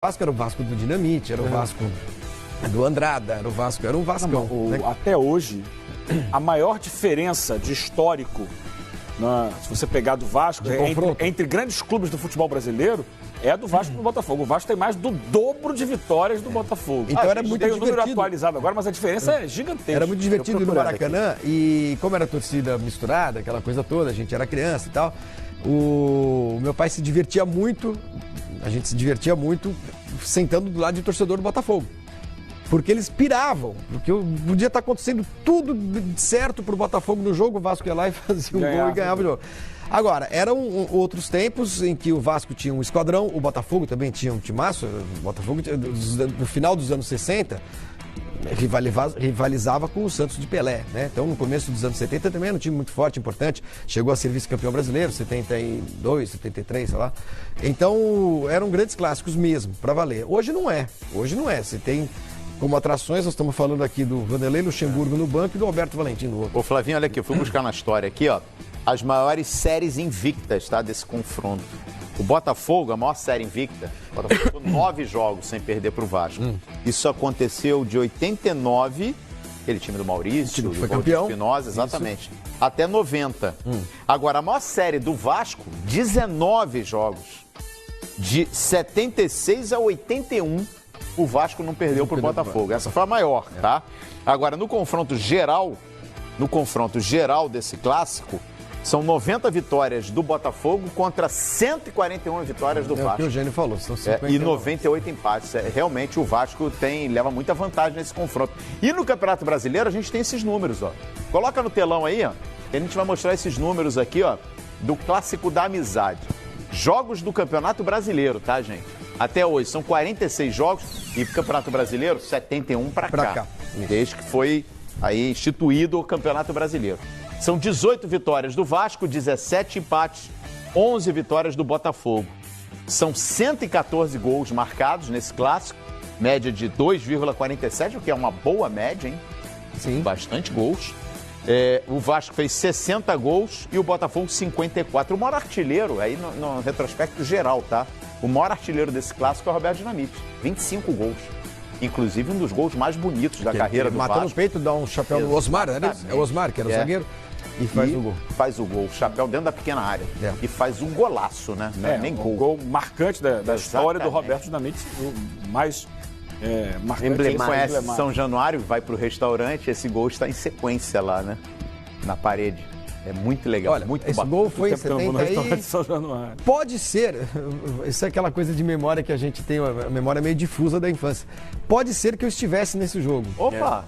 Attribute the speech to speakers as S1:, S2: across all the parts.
S1: Vasco era o Vasco do Dinamite, era o Vasco do Andrada, era um Vascão. Né?
S2: Até hoje, a maior diferença de histórico, se você pegar do Vasco, entre grandes clubes do futebol brasileiro, é a do Vasco do Botafogo. O Vasco tem mais do dobro de vitórias do Botafogo.
S1: Então era muito divertido.
S2: Tem o número atualizado agora, mas a diferença é gigantesca.
S1: Era muito divertido no Maracanã e como era torcida misturada, aquela coisa toda, a gente era criança e tal, o meu pai se divertia muito, a gente se divertia muito sentando do lado de torcedor do Botafogo. Porque eles piravam, porque podia estar acontecendo tudo certo pro Botafogo no jogo, o Vasco ia lá e fazia um gol e ganhava o jogo. Agora, eram outros tempos em que o Vasco tinha um esquadrão, o Botafogo também tinha um timaço, o Botafogo no final dos anos 60 rivalizava com o Santos de Pelé, né? Então no começo dos anos 70 também era um time muito forte, importante, chegou a ser vice-campeão brasileiro, 72, 73, sei lá. Então eram grandes clássicos mesmo, para valer. Hoje não é, você tem como atrações, nós estamos falando aqui do Vanderlei Luxemburgo no banco e do Alberto Valentim no outro.
S3: Ô Flavinho, olha aqui, eu fui buscar na história aqui, ó, as maiores séries invictas, tá, desse confronto. O Botafogo, a maior série invicta, o Botafogo ficou 9 jogos sem perder pro Vasco. Isso aconteceu de 89, aquele time do Maurício, do
S1: foi campeão.
S3: Espinosa, exatamente, isso, até 90. Agora, a maior série do Vasco, 19 jogos. De 76 a 81, o Vasco não perdeu pro Botafogo. Essa foi a maior, tá? Agora, no confronto geral desse clássico, são 90 vitórias do Botafogo contra 141 vitórias do Vasco.
S1: É o que o Eugênio falou, são 50.
S3: E 98 empates. Realmente o Vasco leva muita vantagem nesse confronto. E no Campeonato Brasileiro a gente tem esses números, ó. Coloca no telão aí, ó. E a gente vai mostrar esses números aqui, ó, do Clássico da Amizade. Jogos do Campeonato Brasileiro, tá, gente? Até hoje são 46 jogos e pro Campeonato Brasileiro 71 pra cá. Desde que foi aí instituído o Campeonato Brasileiro. São 18 vitórias do Vasco, 17 empates, 11 vitórias do Botafogo. São 114 gols marcados nesse clássico, média de 2,47, o que é uma boa média, hein?
S1: Sim.
S3: Bastante gols. O Vasco fez 60 gols e o Botafogo 54. O maior artilheiro, aí no retrospecto geral, tá? O maior artilheiro desse clássico é o Roberto Dinamite, 25 gols. Inclusive um dos gols mais bonitos da carreira do Vasco.
S1: Matou no peito, dá um chapéu no Osmar, né? É o Osmar, que era o zagueiro. E faz o gol.
S3: Faz o gol, chapéu dentro da pequena área. E faz um golaço, né? Não é nem gol.
S2: Um gol marcante da história do Roberto Dinamite, o mais marcante.
S3: Quem conhece São Januário, vai pro restaurante, esse gol está em sequência lá, né? Na parede. É muito legal,
S1: olha,
S3: muito
S1: esse
S3: bacana.
S1: gol foi em 70
S2: de São Januário.
S1: Pode ser, isso é aquela coisa de memória que a gente tem, a memória meio difusa da infância. Pode ser que eu estivesse nesse jogo.
S3: Opa!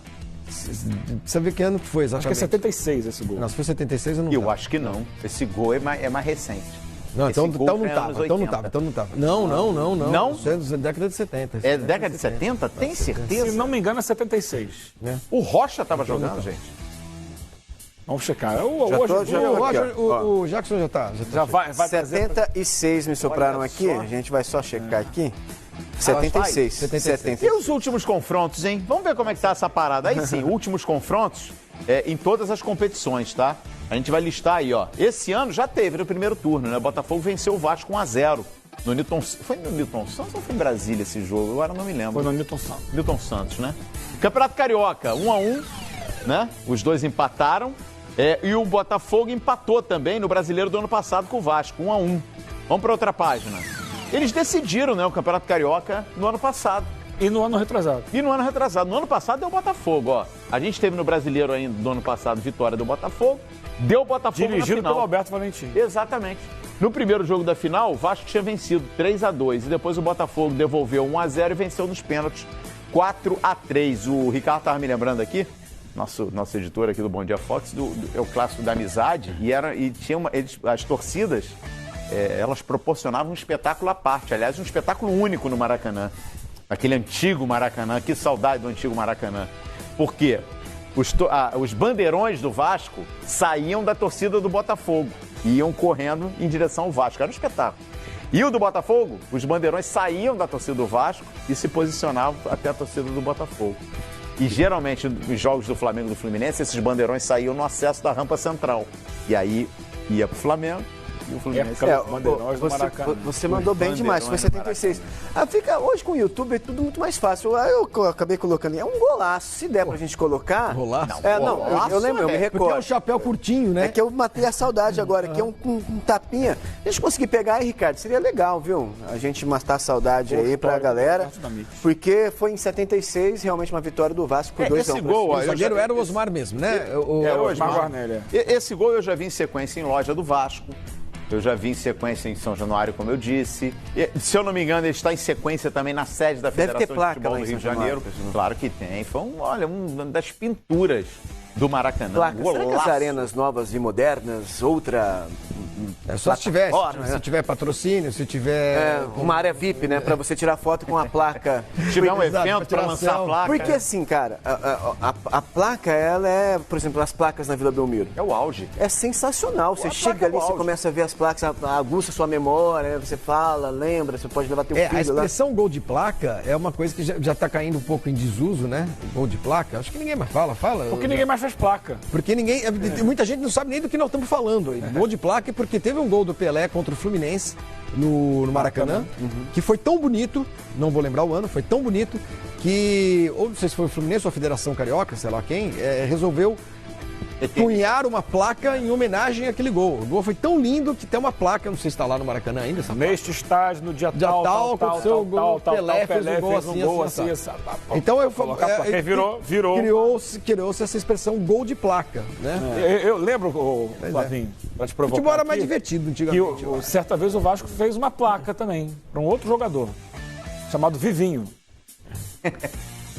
S1: Você vê que ano que foi exatamente?
S2: Acho que é 76 esse gol.
S1: Não, se foi 76 eu não
S3: Eu acho que não. Esse gol é mais recente.
S1: Não, então não tava. Não.
S3: Não?
S1: Isso é da década de 70.
S3: É década de 70? Tem certeza?
S2: Se não me engano é 76.
S3: O Rocha estava jogando, gente.
S2: Vamos checar.
S1: O Jackson já
S2: vai
S4: 76 me sopraram aqui, a gente vai só checar aqui. 76.
S3: 76. E os últimos confrontos, hein? Vamos ver como é que tá essa parada. Aí sim, últimos confrontos em todas as competições, tá? A gente vai listar aí, ó. Esse ano já teve no primeiro turno, né? O Botafogo venceu o Vasco 1-0. No Newton... Foi no Newton Santos ou foi em Brasília esse jogo? Agora não me lembro.
S2: Foi no Newton Santos.
S3: Newton Santos, né? Campeonato Carioca, 1-1, né? Os dois empataram. E o Botafogo empatou também no Brasileiro do ano passado com o Vasco, 1-1. Vamos para outra página. Eles decidiram, né, o Campeonato Carioca no ano passado.
S2: E no ano retrasado.
S3: No ano passado deu o Botafogo, ó. A gente teve no Brasileiro ainda do ano passado vitória do Botafogo. Deu o Botafogo
S2: dirigido
S3: na final.
S2: pelo Alberto Valentim.
S3: Exatamente. No primeiro jogo da final, o Vasco tinha vencido 3-2. E depois o Botafogo devolveu 1-0 e venceu nos pênaltis 4-3. O Ricardo estava me lembrando aqui, nosso editor aqui do Bom Dia Fox, é o clássico da amizade. As torcidas, elas proporcionavam um espetáculo à parte. Aliás, um espetáculo único no Maracanã. Aquele antigo Maracanã. Que saudade do antigo Maracanã. Por quê? Os bandeirões do Vasco saíam da torcida do Botafogo. E iam correndo em direção ao Vasco. Era um espetáculo. E o do Botafogo, os bandeirões saíam da torcida do Vasco e se posicionavam até a torcida do Botafogo. E geralmente, nos jogos do Flamengo e do Fluminense, esses bandeirões saíam no acesso da rampa central. E aí ia pro Flamengo, E o Fluminense
S4: você mandou bem demais, foi 76. Hoje com o YouTube é tudo muito mais fácil. Eu acabei colocando, é um golaço. Se der pra gente colocar...
S1: Golaço?
S4: Eu lembro, eu me recordo.
S1: Porque é um chapéu curtinho, né?
S4: É que eu matei a saudade agora, que é um tapinha. Se a gente conseguir pegar aí, Ricardo, seria legal, viu? A gente matar a saudade aí pra galera. Porque foi em 76, realmente uma vitória do Vasco por 2-1.
S3: Esse gol,
S1: o zagueiro era o Osmar mesmo, né?
S3: O Osmar Guarnelli. Esse gol eu já vi em sequência em loja do Vasco. Eu já vi em sequência em São Januário, como eu disse. E, se eu não me engano, ele está em sequência também na sede da Federação de Futebol do Rio de Janeiro. Claro que tem. Foi uma das pinturas do Maracanã.
S4: Será que as arenas novas e modernas, outra...
S1: É só se tiver patrocínio, se tiver...
S4: uma área VIP, né? Pra você tirar foto com a placa.
S3: Se tiver um evento pra lançar a placa.
S4: Porque assim, cara, a placa, ela é, por exemplo, as placas na Vila Belmiro.
S3: É o auge.
S4: É sensacional. Você chega ali, você começa a ver as placas, aguça a sua memória, você fala, lembra, você pode levar teu filho lá.
S1: A expressão gol de placa é uma coisa que já tá caindo um pouco em desuso, né? Gol de placa. Acho que ninguém mais fala.
S2: Porque ninguém mais faz placa.
S1: Porque muita gente não sabe nem do que nós estamos falando. Gol de placa é porque teve um gol do Pelé contra o Fluminense no Maracanã, que foi tão bonito, não vou lembrar o ano, foi tão bonito que, ou não sei se foi o Fluminense ou a Federação Carioca, sei lá quem, resolveu cunhar uma placa em homenagem àquele gol. O gol foi tão lindo que tem uma placa, não sei se está lá no Maracanã ainda.
S2: Neste estádio, no dia tal,
S1: aconteceu o gol, Pelé fez um gol assim. Então eu criou-se essa expressão gol de placa, né?
S2: Eu lembro, Flavinho, para te provocar.
S1: Futebol era mais divertido antigamente.
S2: Certa vez o Vasco fez uma placa também para um outro jogador chamado Vivinho.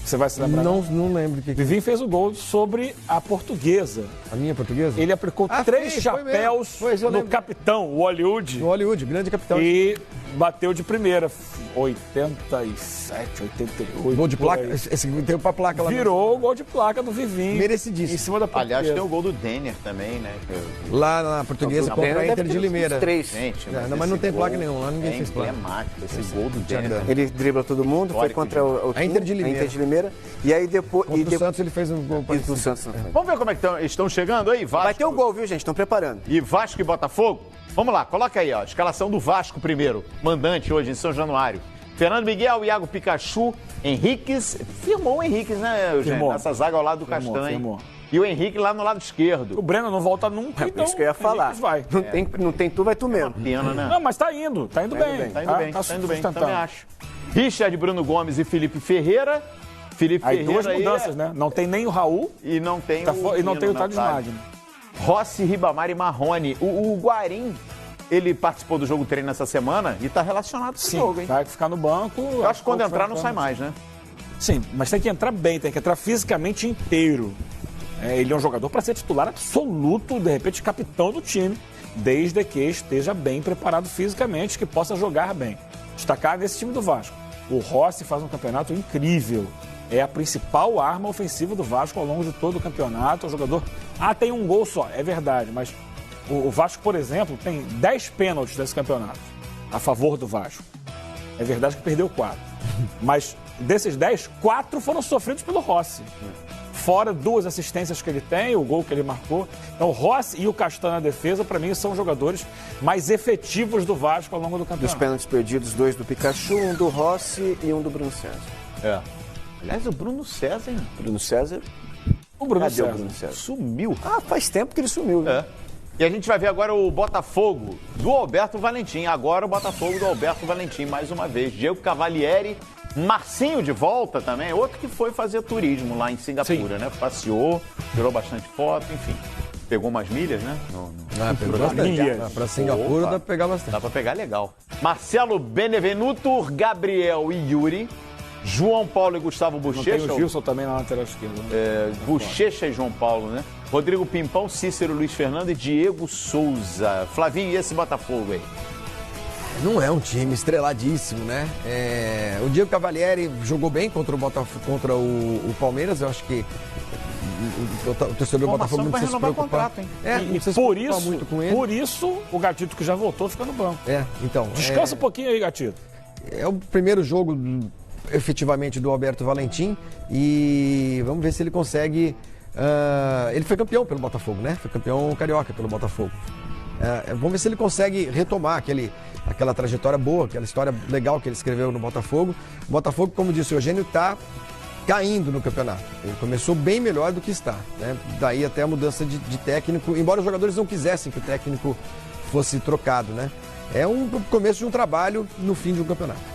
S2: Você vai se lembrar?
S1: Não lembro.
S2: Vivinho fez o gol sobre a Portuguesa.
S1: A minha Portuguesa?
S2: Ele aplicou 3 chapéus no capitão, o Hollywood.
S1: O Hollywood, grande capitão.
S2: E bateu de primeira. 87, 88.
S1: Gol de placa? Esse tem uma placa lá.
S2: Virou o gol de placa do Vivinho.
S1: Merecidíssimo.
S2: Em cima da Portuguesa.
S3: Aliás, tem o gol do Denner também, né?
S1: Lá na Portuguesa contra a Inter de Limeira.
S4: 3.
S1: Mas não tem placa nenhuma, lá ninguém fez placa.
S3: É emblemático esse gol do Denner.
S4: Ele dribla todo mundo, foi contra a
S1: Inter de Limeira.
S4: E aí depois...
S1: Contra o Santos ele fez um gol
S4: do Santos.
S3: Vamos ver como é que estão chegando aí, Vasco.
S4: Vai ter um gol, viu, gente? Estão preparando.
S3: E Vasco e Botafogo? Vamos lá, coloca aí, ó. Escalação do Vasco primeiro. Mandante hoje em São Januário. Fernando Miguel, Iago Pikachu, Henriques. Firmou o Henriques, né, Eugênio? Nessa zaga ao lado do Castanho.
S2: Firmou.
S3: E o Henrique lá no lado esquerdo.
S2: O Breno não volta nunca, então
S4: isso que eu ia falar.
S2: Vai.
S4: Não tem tu, vai tu mesmo.
S3: Pena, né?
S2: Não, mas tá indo bem.
S3: Tá indo bem, também acho. Richard, Bruno Gomes e Felipe Ferreira.
S2: Aí duas mudanças, né? Não tem nem o Raul
S3: e não tem
S2: o Thales Magno.
S3: Rossi, Ribamar e Marrone. O Guarim, ele participou do jogo treino essa semana e tá relacionado com o jogo, hein?
S2: Vai ficar no banco.
S3: Eu acho que quando entrar não sai mais, né?
S2: Sim, mas tem que entrar bem, tem que entrar fisicamente inteiro. Ele é um jogador para ser titular absoluto, de repente capitão do time, desde que esteja bem preparado fisicamente, que possa jogar bem. Destacar nesse time do Vasco. O Rossi faz um campeonato incrível. É a principal arma ofensiva do Vasco ao longo de todo o campeonato. O jogador... tem um gol só, é verdade, mas o Vasco, por exemplo, tem 10 pênaltis desse campeonato a favor do Vasco. É verdade que perdeu 4. Mas desses 10, 4 foram sofridos pelo Rossi. Fora 2 assistências que ele tem, o gol que ele marcou. Então o Rossi e o Castanho na defesa, para mim, são os jogadores mais efetivos do Vasco ao longo do campeonato.
S4: Dos pênaltis perdidos, 2 do Pikachu, um do Rossi e um do Bruno César.
S3: Aliás, o Bruno César, hein?
S4: Bruno César.
S3: Cadê o Bruno César? Sumiu.
S4: Faz tempo que ele sumiu, né?
S3: E a gente vai ver agora o Botafogo do Alberto Valentim. Agora o Botafogo do Alberto Valentim, mais uma vez. Diego Cavalieri, Marcinho de volta também. Outro que foi fazer turismo lá em Singapura, né? Passeou, tirou bastante foto, enfim. Pegou umas milhas, né?
S1: Pegou bastante. Pra Singapura dá pra pegar bastante.
S3: Dá pra pegar legal. Marcelo Benevenuto, Gabriel e Yuri. João Paulo e Gustavo Bochecha.
S2: Tem o Gilson também na lateral esquerda. Né?
S3: Bochecha e João Paulo, né? Rodrigo Pimpão, Cícero, Luiz Fernando e Diego Souza. Flavinho, e esse Botafogo aí?
S1: Não é um time estreladíssimo, né? O Diego Cavalieri jogou bem contra o Botafogo, contra o Palmeiras. Eu acho que o torcedor do Botafogo não precisa se preocupar.
S2: Contrato, hein? Por isso, o Gatito que já voltou fica no banco.
S1: Então.
S2: Descansa um pouquinho aí, Gatito.
S1: É o primeiro jogo efetivamente do Alberto Valentim e vamos ver se ele consegue. Ele foi campeão pelo Botafogo, né? Foi campeão carioca pelo Botafogo. Vamos ver se ele consegue retomar aquela trajetória boa, aquela história legal que ele escreveu no Botafogo. O Botafogo, como disse o Eugênio, está caindo no campeonato. Ele começou bem melhor do que está, né? Daí até a mudança de técnico, embora os jogadores não quisessem que o técnico fosse trocado, né? É um começo de um trabalho no fim de um campeonato.